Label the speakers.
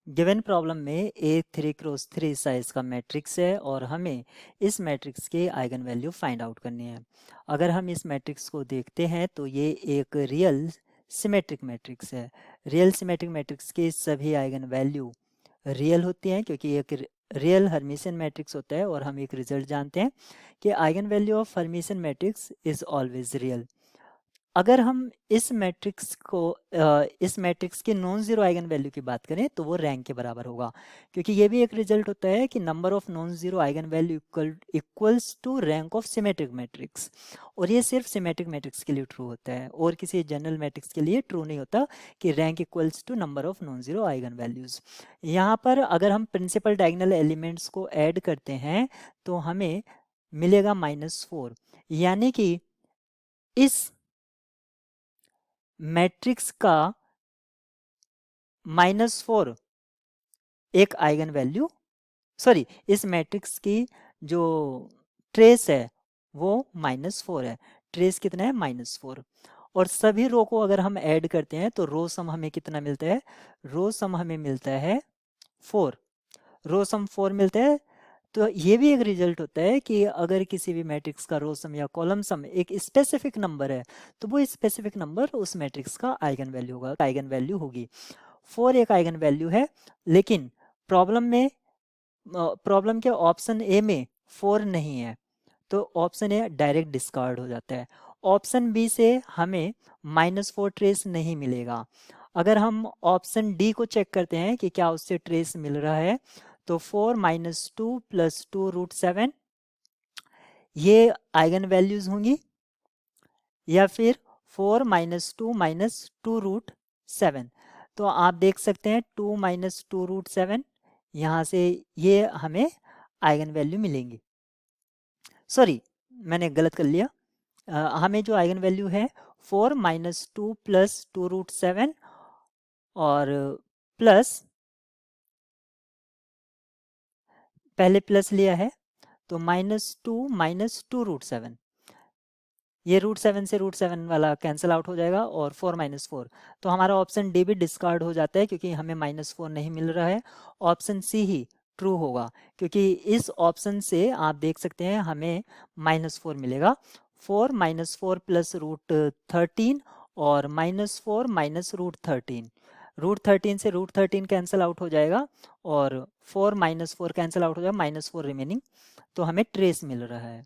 Speaker 1: Given problem में ए 3x3 size का matrix है और हमें इस मैट्रिक्स के आइगन वैल्यू फाइंड आउट करनी है। अगर हम इस मैट्रिक्स को देखते हैं तो ये एक रियल सिमेट्रिक मैट्रिक्स है। रियल सिमेट्रिक मैट्रिक्स के सभी आइगन वैल्यू रियल होती हैं क्योंकि एक रियल हर्मिशियन मैट्रिक्स होता है और हम एक रिजल्ट जानते हैं कि eigen value of Hermitian matrix is always real. अगर हम इस मैट्रिक्स के नॉन जीरो आइगन वैल्यू की बात करें तो वो रैंक के बराबर होगा, क्योंकि ये भी एक रिजल्ट होता है कि number of non zero eigen value equals to rank of symmetric matrix. और ये सिर्फ सिमेट्रिक मैट्रिक्स के लिए ट्रू होता है और किसी जनरल मैट्रिक्स के लिए ट्रू नहीं होता कि rank equals to number of non zero eigen values. यहाँ पर अगर हम प्रिंसिपल डायगोनल एलिमेंट्स को ऐड करते हैं तो हमें मिलेगा -4, यानी कि इस मैट्रिक्स का -4 एक आइगन वैल्यू, सॉरी, इस मैट्रिक्स की जो ट्रेस है वो -4 है। ट्रेस कितना है? -4। और सभी रो को अगर हम ऐड करते हैं तो रो सम हमें कितना मिलता है? रो सम हमें मिलता है 4। रो सम 4 मिलता है। तो ये भी एक रिजल्ट होता है कि अगर किसी भी मैट्रिक्स का रो सम या कॉलम सम एक स्पेसिफिक नंबर है तो वो स्पेसिफिक नंबर उस मैट्रिक्स का आइगन वैल्यू होगी। 4 एक आइगन वैल्यू है, लेकिन प्रॉब्लम में प्रॉब्लम के ऑप्शन ए में 4 नहीं है, तो ऑप्शन ए डायरेक्ट डिस्कार्ड हो जाता है। ऑप्शन बी से हमें -4 ट्रेस नहीं मिलेगा। अगर हम ऑप्शन डी को चेक करते हैं कि क्या उससे ट्रेस मिल रहा है, तो 4 - 2 + 2 √7 ये आइगन वैल्यूज होंगी, या फिर 4 - 2 - 2 √7। तो आप देख सकते हैं 2 - 2 √7, यहाँ से ये हमें आइगन वैल्यू मिलेंगी। सॉरी, मैंने गलत कर लिया। हमें जो आइगन वैल्यू है 4 - 2 + 2 √7 और प्लस, पहले प्लस लिया है तो -2 - 2 √7, ये √7 से √7 वाला कैंसिल आउट हो जाएगा और 4 - 4, तो हमारा ऑप्शन डी भी डिस्कार्ड हो जाता है क्योंकि हमें -4 नहीं मिल रहा है। ऑप्शन सी ही ट्रू होगा क्योंकि इस ऑप्शन से आप देख सकते हैं हमें -4 मिलेगा। 4 - 4 + √13 और -4 - √13, √13 से √13 कैंसिल आउट हो जाएगा और 4 - 4 कैंसिल आउट हो जाएगा, -4 रिमेनिंग, तो हमें ट्रेस मिल रहा है।